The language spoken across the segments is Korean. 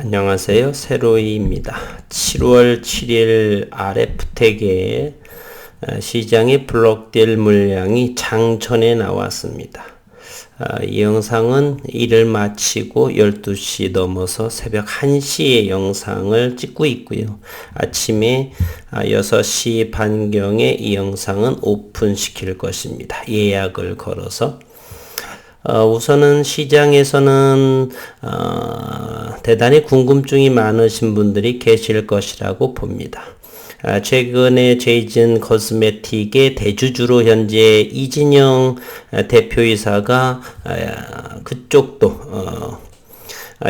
안녕하세요. 세로이입니다. 7월 7일 RF텍의 시장의 블록딜 물량이 장전에 나왔습니다. 이 영상은 일을 마치고 12시 넘어서 새벽 1시에 영상을 찍고 있고요. 아침에 6시 반경에 이 영상은 오픈시킬 것입니다. 예약을 걸어서. 우선은 시장에서는 대단히 궁금증이 많으신 분들이 계실 것이라고 봅니다. 최근에 제이즌 코스메틱의 대주주로 현재 이진영 대표이사가 그쪽도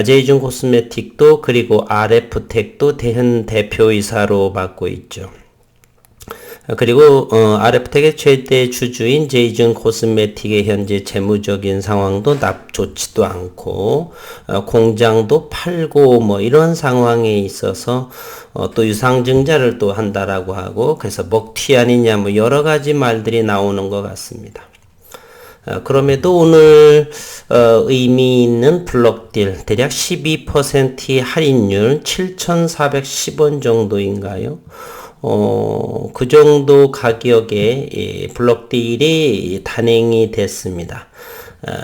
제이즌 코스메틱도 그리고 RF텍도 대현 대표이사로 맡고 있죠. 그리고 RF텍의 최대 주주인 제이즌 코스메틱의 현재 재무적인 상황도 좋지도 않고 공장도 팔고 뭐 이런 상황에 있어서 또 유상증자를 또 한다라고 하고 그래서 먹튀 아니냐 뭐 여러 가지 말들이 나오는 것 같습니다. 그럼에도 오늘 의미 있는 블록딜 대략 12% 할인율 7,410원 정도인가요? 그 정도 가격에 블록딜이 단행이 됐습니다.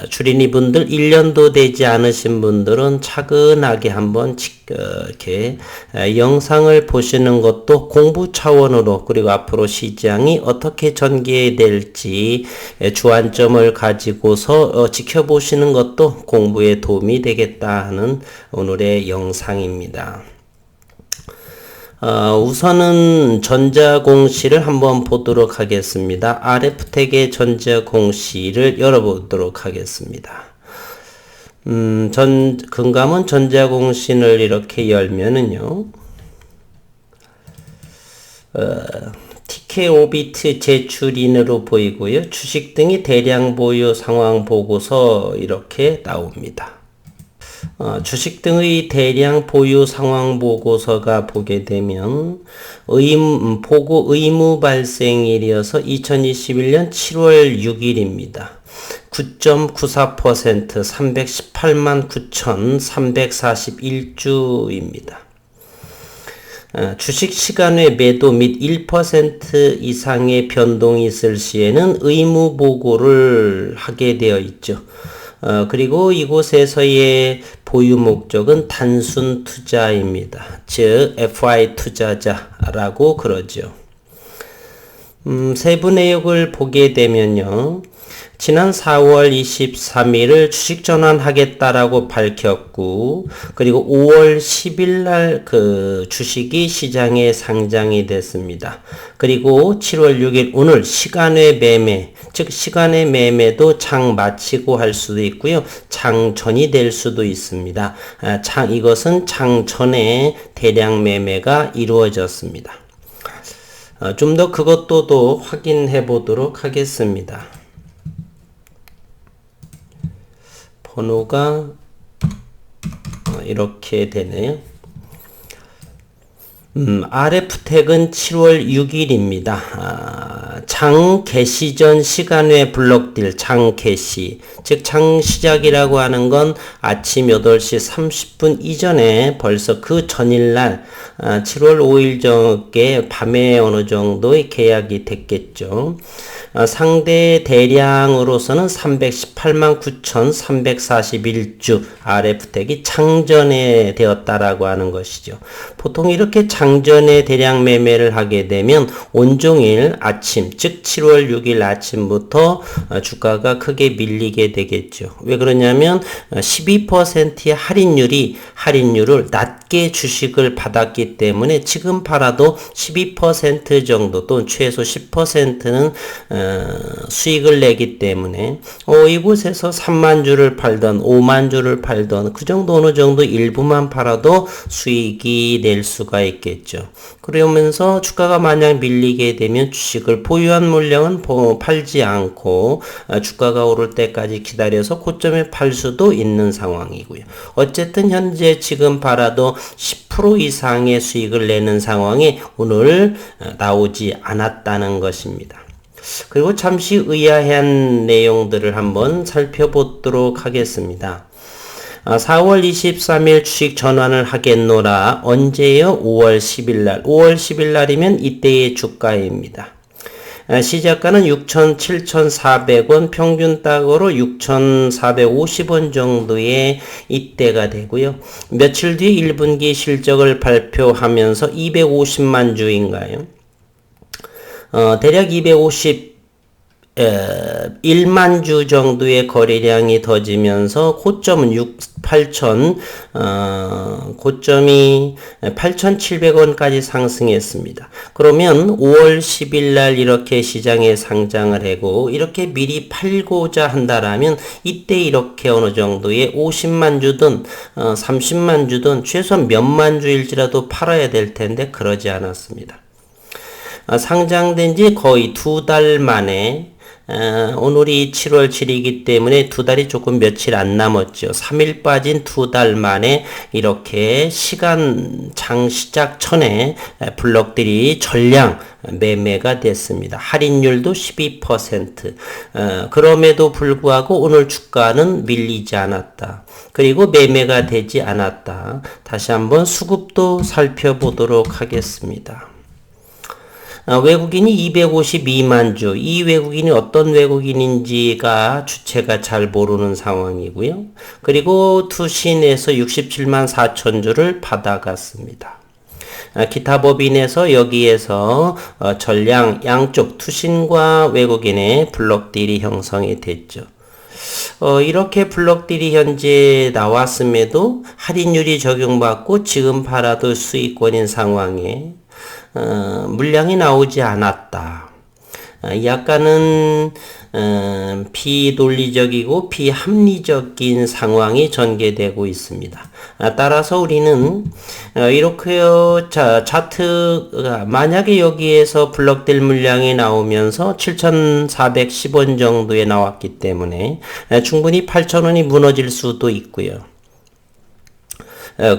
주린이 분들 1년도 되지 않으신 분들은 차근하게 한번 이렇게 영상을 보시는 것도 공부 차원으로 그리고 앞으로 시장이 어떻게 전개될지 주안점을 가지고서 지켜보시는 것도 공부에 도움이 되겠다 하는 오늘의 영상입니다. 우선은 전자공시를 한번 보도록 하겠습니다. RF텍의 전자공시를 열어보도록 하겠습니다. 금감원 전자공시를 이렇게 열면은요, TK오비트 제출인으로 보이고요. 주식 등이 대량 보유 상황 보고서 이렇게 나옵니다. 주식 등의 대량 보유 상황 보고서가 보게 되면 보고 의무 발생일이어서 2021년 7월 6일입니다. 9.94% 318만 9,341주입니다. 주식 시간외 매도 및 1% 이상의 변동이 있을 시에는 의무 보고를 하게 되어 있죠. 그리고 이곳에서의 보유 목적은 단순 투자입니다. 즉 FI 투자자라고 그러죠. 세부 내역을 보게 되면요. 지난 4월 23일을 주식 전환하겠다라고 밝혔고, 그리고 5월 10일 날 그 주식이 시장에 상장이 됐습니다. 그리고 7월 6일 오늘 시간외 매매, 즉 시간외 매매도 장 마치고 할 수도 있고요. 장전이 될 수도 있습니다. 이것은 장전에 대량 매매가 이루어졌습니다. 좀 더 그것도 확인해 보도록 하겠습니다. 번호가 이렇게 되네요. RF텍은 7월 6일입니다. 장 개시 전 시간외 블록딜 장 개시, 즉 장 시작이라고 하는 건 아침 8시 30분 이전에 벌써 그 전일날 7월 5일 저께 밤에 어느 정도의 계약이 됐겠죠. 상대 대량으로서는 318만 9,341주 RF텍이 장전에 되었다라고 하는 것이죠. 보통 이렇게 장전에 대량 매매를 하게 되면 온종일 아침, 즉 7월 6일 아침부터 주가가 크게 밀리게 되겠죠. 왜 그러냐면 12%의 할인율을 낮게 주식을 받았기 때문에 지금 팔아도 12% 정도 또는 최소 10%는 수익을 내기 때문에 이곳에서 3만 주를 팔던 5만 주를 팔던 그 정도 어느 정도 일부만 팔아도 수익이 낼 수가 있겠죠. 그러면서 주가가 만약 밀리게 되면 주식을 보유한 물량은 팔지 않고 주가가 오를 때까지 기다려서 고점에 팔 수도 있는 상황이고요. 어쨌든 현재 지금 팔아도 10% 이상의 수익을 내는 상황이 오늘 나오지 않았다는 것입니다. 그리고 잠시 의아한 내용들을 한번 살펴보도록 하겠습니다. 4월 23일 주식 전환을 하겠노라. 언제요? 5월 10일 날. 5월 10일 날이면 이때의 주가입니다. 시작가는 6,000, 7,400원, 평균 딱으로 6,450원 정도의 이때가 되고요. 며칠 뒤에 1분기 실적을 발표하면서 250만 주인가요? 대략 1만 주 정도의 거래량이 더지면서 고점은 고점이 8,700원까지 상승했습니다. 그러면 5월 10일 날 이렇게 시장에 상장을 하고 이렇게 미리 팔고자 한다라면 이때 이렇게 어느 정도의 50만 주든 30만 주든 최소한 몇만 주일지라도 팔아야 될 텐데 그러지 않았습니다. 상장된 지 거의 2달 만에 오늘이 7월 7일이기 때문에 2달이 조금 며칠 안 남았죠. 3일 빠진 2달 만에 이렇게 장 시작 전에 블록들이 전량 매매가 됐습니다. 할인율도 12%. 그럼에도 불구하고 오늘 주가는 밀리지 않았다. 그리고 매매가 되지 않았다. 다시 한번 수급도 살펴보도록 하겠습니다. 외국인이 252만 주, 이 외국인이 어떤 외국인인지가 주체가 잘 모르는 상황이고요. 그리고 투신에서 67만 4천 주를 받아갔습니다. 기타 법인에서 여기에서 전량 양쪽 투신과 외국인의 블록딜이 형성이 됐죠. 이렇게 블록딜이 현재 나왔음에도 할인율이 적용받고 지금 팔아도 수익권인 상황에 물량이 나오지 않았다. 약간은 비논리적이고 비합리적인 상황이 전개되고 있습니다. 따라서 우리는 이렇게 차트가 만약에 여기에서 블록딜 물량이 나오면서 7,410원 정도에 나왔기 때문에 충분히 8,000원이 무너질 수도 있고요.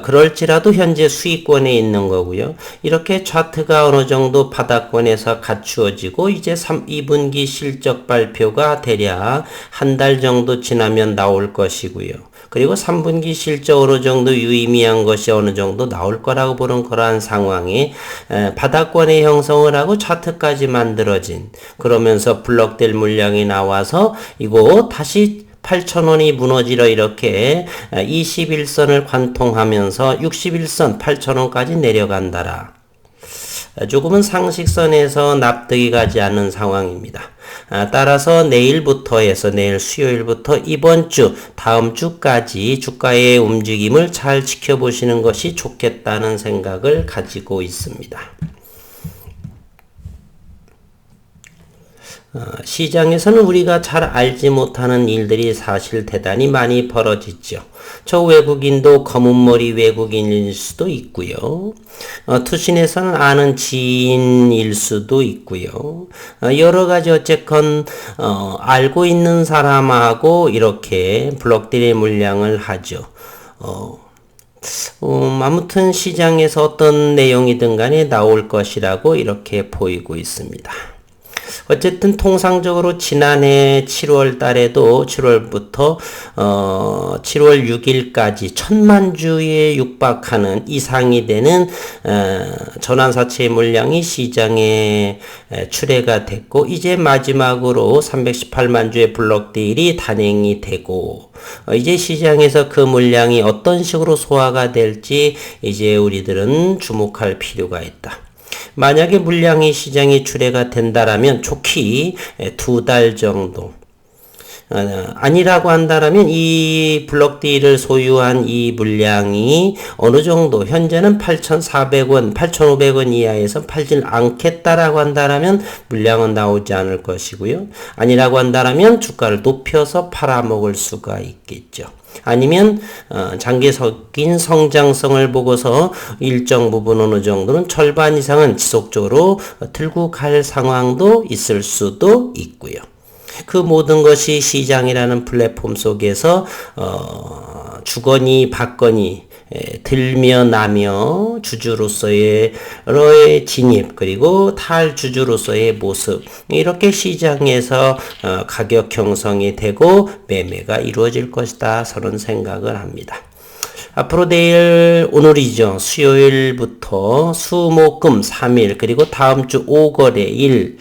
그럴지라도 현재 수익권에 있는 거고요. 이렇게 차트가 어느 정도 바닥권에서 갖추어지고 이제 2분기 실적 발표가 대략 한 달 정도 지나면 나올 것이고요. 그리고 3분기 실적 어느 정도 유의미한 것이 어느 정도 나올 거라고 보는 그러한 상황에 바닥권의 형성을 하고 차트까지 만들어진 그러면서 블록될 물량이 나와서 이거 다시 8,000원이 무너지러 이렇게 21선을 관통하면서 61선 8,000원까지 내려간다라. 조금은 상식선에서 납득이 가지 않는 상황입니다. 따라서 내일부터 해서 내일 수요일부터 이번 주 다음 주까지 주가의 움직임을 잘 지켜보시는 것이 좋겠다는 생각을 가지고 있습니다. 시장에서는 우리가 잘 알지 못하는 일들이 사실 대단히 많이 벌어지죠. 저 외국인도 검은머리 외국인일 수도 있고요. 투신에서는 아는 지인일 수도 있고요. 여러 가지 어쨌건 알고 있는 사람하고 이렇게 블록딜의 물량을 하죠. 아무튼 시장에서 어떤 내용이든 간에 나올 것이라고 이렇게 보이고 있습니다. 어쨌든 통상적으로 지난해 7월 달에도 7월부터 7월 6일까지 1,000만 주에 육박하는 이상이 되는 전환사채 물량이 시장에 출회가 됐고 이제 마지막으로 318만 주의 블록딜이 단행이 되고 이제 시장에서 그 물량이 어떤 식으로 소화가 될지 이제 우리들은 주목할 필요가 있다. 만약에 물량이 시장에 출회가 된다라면 좋기 2달 정도 아니라고 한다라면 이 블록딜을 소유한 이 물량이 어느 정도 현재는 8,400원, 8,500원 이하에서 팔질 않겠다라고 한다라면 물량은 나오지 않을 것이고요. 아니라고 한다라면 주가를 높여서 팔아먹을 수가 있겠죠. 아니면 장기적인 성장성을 보고서 일정 부분 어느 정도는 절반 이상은 지속적으로 들고 갈 상황도 있을 수도 있고요. 그 모든 것이 시장이라는 플랫폼 속에서 주거니 받거니 들며 나며 주주로서의 여러의 진입 그리고 탈주주로서의 모습 이렇게 시장에서 가격 형성이 되고 매매가 이루어질 것이다 저는 생각을 합니다. 앞으로 내일 오늘이죠. 수요일부터 수목금 3일 그리고 다음 주 5거래일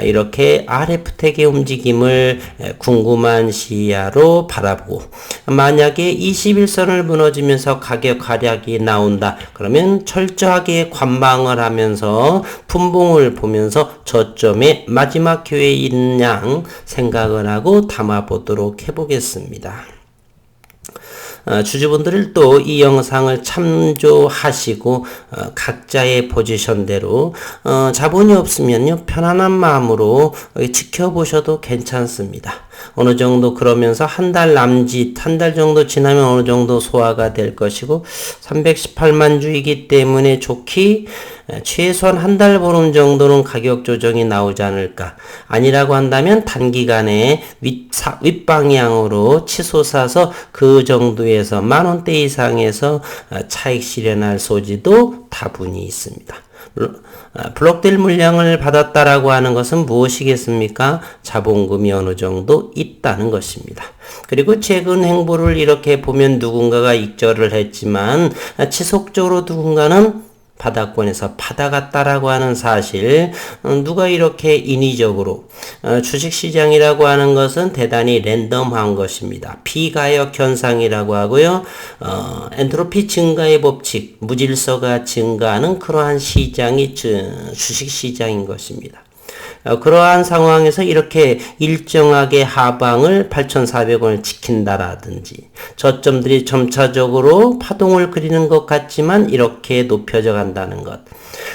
이렇게 RF택의 움직임을 궁금한 시야로 바라보고 만약에 21선을 무너지면서 가격 하락이 나온다. 그러면 철저하게 관망을 하면서 분봉을 보면서 저점의 마지막 기회인 양 생각을 하고 담아보도록 해보겠습니다. 주주분들 또 이 영상을 참조하시고 각자의 포지션대로 자본이 없으면요 편안한 마음으로 지켜보셔도 괜찮습니다. 어느 정도 그러면서 한 달 남짓 한 달 정도 지나면 어느 정도 소화가 될 것이고 318만 주이기 때문에 좋기 최소한 한 달 보름 정도는 가격 조정이 나오지 않을까. 아니라고 한다면 단기간에 윗방향으로 치솟아서 그 정도에서 만원대 이상에서 차익 실현할 소지도 다분히 있습니다. 블록딜 물량을 받았다라고 하는 것은 무엇이겠습니까? 자본금이 어느 정도 있다는 것입니다. 그리고 최근 행보를 이렇게 보면 누군가가 익절을 했지만 지속적으로 누군가는 바닥권에서 받아갔다라고 하는 사실 누가 이렇게 인위적으로 주식시장이라고 하는 것은 대단히 랜덤한 것입니다. 비가역 현상이라고 하고요. 엔트로피 증가의 법칙 무질서가 증가하는 그러한 시장이 주식시장인 것입니다. 그러한 상황에서 이렇게 일정하게 하방을 8,400원을 지킨다라든지 저점들이 점차적으로 파동을 그리는 것 같지만 이렇게 높여져 간다는 것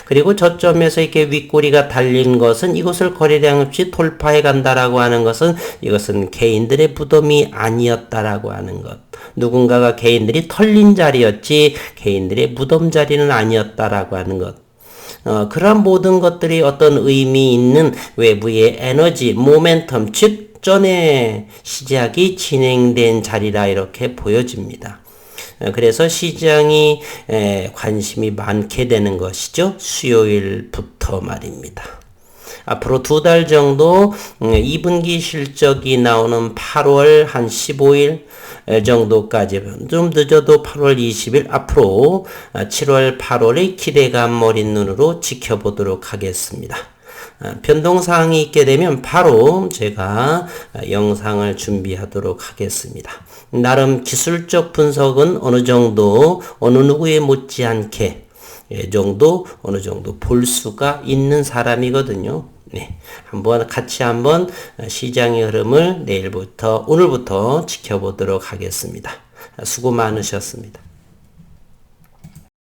그리고 저점에서 이렇게 윗꼬리가 달린 것은 이것을 거래량 없이 돌파해 간다라고 하는 것은 이것은 개인들의 무덤이 아니었다라고 하는 것 누군가가 개인들이 털린 자리였지 개인들의 무덤 자리는 아니었다라고 하는 것 그런 모든 것들이 어떤 의미 있는 외부의 에너지, 모멘텀, 즉 전에 시작이 진행된 자리라 이렇게 보여집니다. 그래서 시장이 관심이 많게 되는 것이죠. 수요일부터 말입니다. 앞으로 2달 정도 2분기 실적이 나오는 8월 한 15일 정도까지 좀 늦어도 8월 20일 앞으로 7월 8월의 기대감 어린 눈으로 지켜보도록 하겠습니다. 변동사항이 있게 되면 바로 제가 영상을 준비하도록 하겠습니다. 나름 기술적 분석은 어느 정도 어느 누구에 못지않게 정도 어느 정도 볼 수가 있는 사람이거든요. 네, 같이 한번 시장의 흐름을 오늘부터 지켜보도록 하겠습니다. 수고 많으셨습니다.